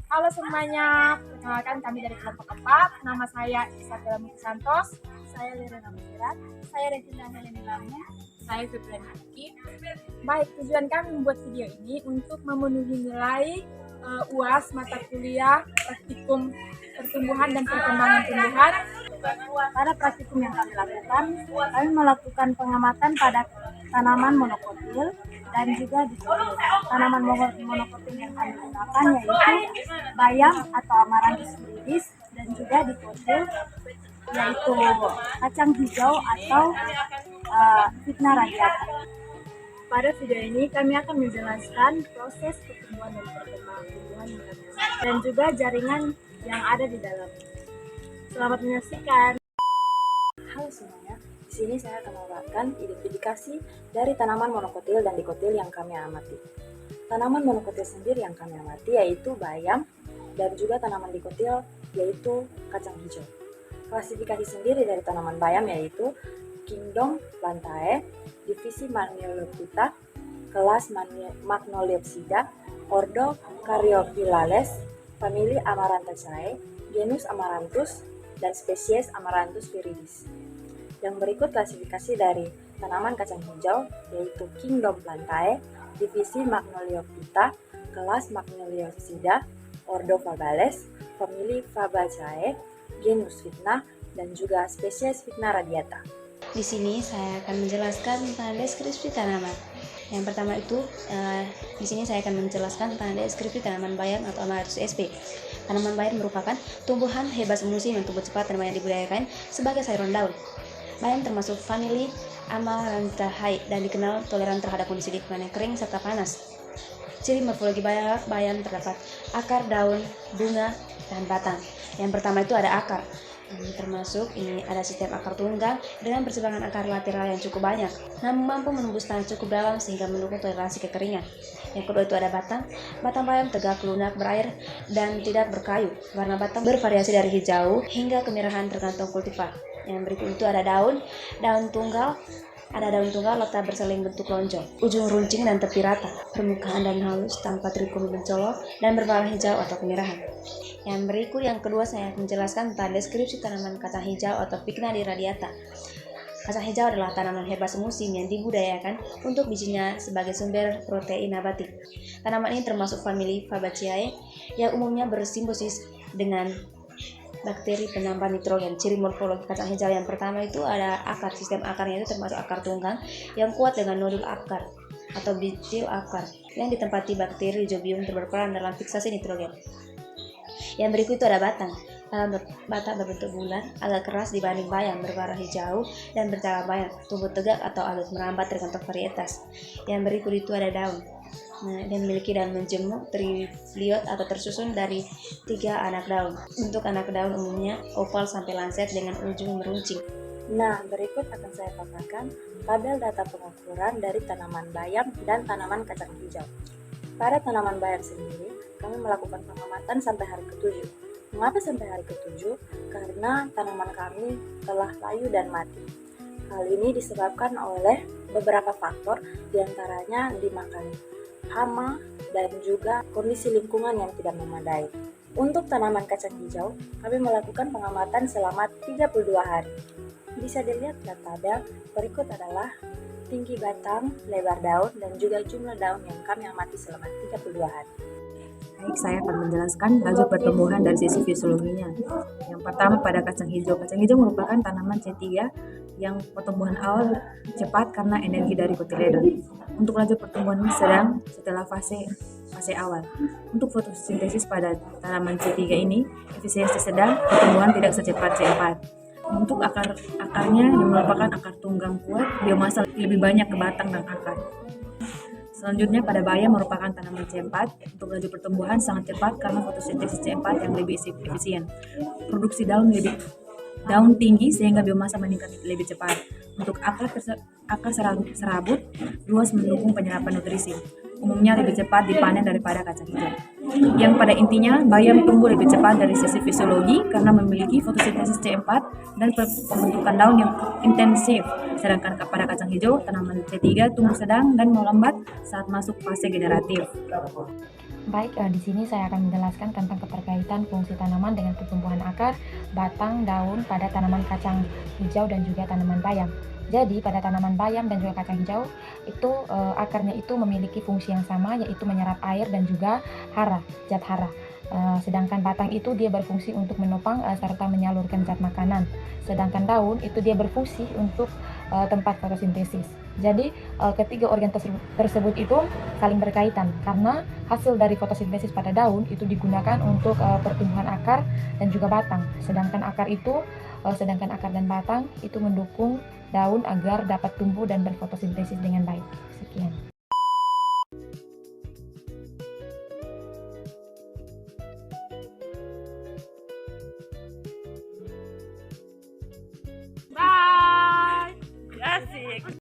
Halo semuanya, perkenalkan kami dari kelompok 4. Nama saya Isabella Muti Santos. Saya Lirena Musirat. Saya Regina Heleni Lamu. Saya Fibrian Haki. Baik, tujuan kami membuat video ini untuk memenuhi nilai UAS mata kuliah praktikum pertumbuhan dan perkembangan tumbuhan. Pada praktikum yang kami lakukan, kami melakukan pengamatan pada tanaman monokotil dan juga dikotil. Tanaman monokotil yang kami gunakan yaitu bayam atau Amaranthus viridis dan juga dikotil yaitu kacang hijau atau Vigna radiata. Pada video ini kami akan menjelaskan proses pertumbuhan dan perkembangan tumbuhan dan juga jaringan yang ada di dalam. Selamat menyaksikan. Halo semuanya, di sini saya akan memaparkan identifikasi dari tanaman monokotil dan dikotil yang kami amati. Tanaman monokotil sendiri yang kami amati yaitu bayam dan juga tanaman dikotil yaitu kacang hijau. Klasifikasi sendiri dari tanaman bayam yaitu Kingdom Plantae, divisi Magnoleptita, kelas Magnoliopsida, ordo Caryophyllales, famili Amaranthaceae, genus Amaranthus, dan spesies Amaranthus viridis. Yang berikut klasifikasi dari tanaman kacang hijau yaitu Kingdom Plantae, divisi Magnolioptita, kelas Magnoliopsida, ordo Fabales, famili Fabaceae, genus Vigna, dan juga spesies Vigna radiata. Di sini saya akan menjelaskan tentang deskripsi tanaman. Yang pertama itu, di sini saya akan menjelaskan tentang deskripsi tanaman bayam atau Amaranthus sp. Tanaman bayam merupakan tumbuhan hebas musim yang tumbuh cepat dan banyak dibudidayakan sebagai sayuran daun. Bayam termasuk famili Amaranthaceae dan dikenal toleran terhadap kondisi lingkungan yang kering serta panas. Ciri morfologi bayam terdapat akar, daun, bunga, dan batang. Yang pertama itu ada akar. Termasuk ini ada sistem akar tunggang dengan persimpangan akar lateral yang cukup banyak, namun mampu menembus tanah cukup dalam sehingga mendukung toleransi kekeringan. Yang kedua itu ada batang. Batang bayam tegak, lunak, berair, dan tidak berkayu. Warna batang bervariasi dari hijau hingga kemerahan tergantung kultivar. Yang berikut itu ada daun. Daun tunggal letak berseling bentuk lonjong, ujung runcing dan tepi rata, permukaan dan halus tanpa trikumi mencolok dan berwarna hijau atau kemerahan. Yang berikut yang kedua saya menjelaskan tentang deskripsi tanaman kacang hijau atau Vigna radiata. Kacang hijau adalah tanaman hebas musim yang dibudidayakan untuk bijinya sebagai sumber protein nabati. Tanaman ini termasuk famili Fabaceae yang umumnya bersimbiosis dengan bakteri penambah nitrogen. Ciri morfologi kacang hijau yang pertama itu ada akar. Sistem akarnya itu termasuk akar tunggang yang kuat dengan nodul akar atau bitil akar yang ditempati bakteri Rhizobium berperan dalam fiksasi nitrogen. Yang berikut itu ada batang. Batang berbentuk bulat, agak keras dibanding bayam, berwarna hijau dan bercabang bayam, tumbuh tegak atau agak merambat tergantung varietas. Yang berikut itu ada daun. Dia memiliki daun menjemuk, trifoliate atau tersusun dari 3 anak daun. Bentuk anak daun umumnya oval sampai lancet dengan ujung meruncing. Nah, berikut akan saya paparkan tabel data pengukuran dari tanaman bayam dan tanaman kacang hijau. Pada tanaman bayam sendiri, kami melakukan pengamatan sampai hari ke-7. Mengapa sampai hari ke-7? Karena tanaman kami telah layu dan mati. Hal ini disebabkan oleh beberapa faktor, diantaranya dimakan hama dan juga kondisi lingkungan yang tidak memadai. Untuk tanaman kacang hijau, kami melakukan pengamatan selama 32 hari. Bisa dilihat pada tabel, berikut adalah tinggi batang, lebar daun, dan juga jumlah daun yang kami amati selama 32 hari. Baik, saya akan menjelaskan laju pertumbuhan dari sisi fisiologinya. Yang pertama pada kacang hijau. Kacang hijau merupakan tanaman C3 yang pertumbuhan awal cepat karena energi dari kotiledon. Untuk laju pertumbuhan sedang setelah fase awal. Untuk fotosintesis pada tanaman C3 ini, efisiensi sedang, pertumbuhan tidak secepat C4. Untuk akarnya yang merupakan akar tunggang kuat, biomasa lebih banyak ke batang dan akar. Selanjutnya pada bayam merupakan tanaman C4. Untuk laju pertumbuhan sangat cepat karena fotosintesis C4 yang lebih efisien. Produksi daun tinggi sehingga biomasa meningkat lebih cepat. Untuk akar serabut luas mendukung penyerapan nutrisi. Umumnya lebih cepat dipanen daripada kacang hijau. Yang pada intinya bayam tumbuh lebih cepat dari sisi fisiologi karena memiliki fotosintesis C4 dan pembentukan daun yang intensif. Sedangkan pada kacang hijau tanaman C3 tumbuh sedang dan melambat saat masuk fase generatif. Baik, di sini saya akan menjelaskan tentang keterkaitan fungsi tanaman dengan pertumbuhan akar, batang, daun pada tanaman kacang hijau dan juga tanaman bayam. Jadi pada tanaman bayam dan juga kacang hijau itu akarnya itu memiliki fungsi yang sama, yaitu menyerap air dan juga hara, zat hara. Sedangkan batang itu dia berfungsi untuk menopang serta menyalurkan zat makanan. Sedangkan daun itu dia berfungsi untuk tempat fotosintesis. Jadi ketiga organ tersebut itu saling berkaitan karena hasil dari fotosintesis pada daun itu digunakan untuk pertumbuhan akar dan juga batang. Sedangkan akar dan batang itu mendukung daun agar dapat tumbuh dan berfotosintesis dengan baik. Sekian.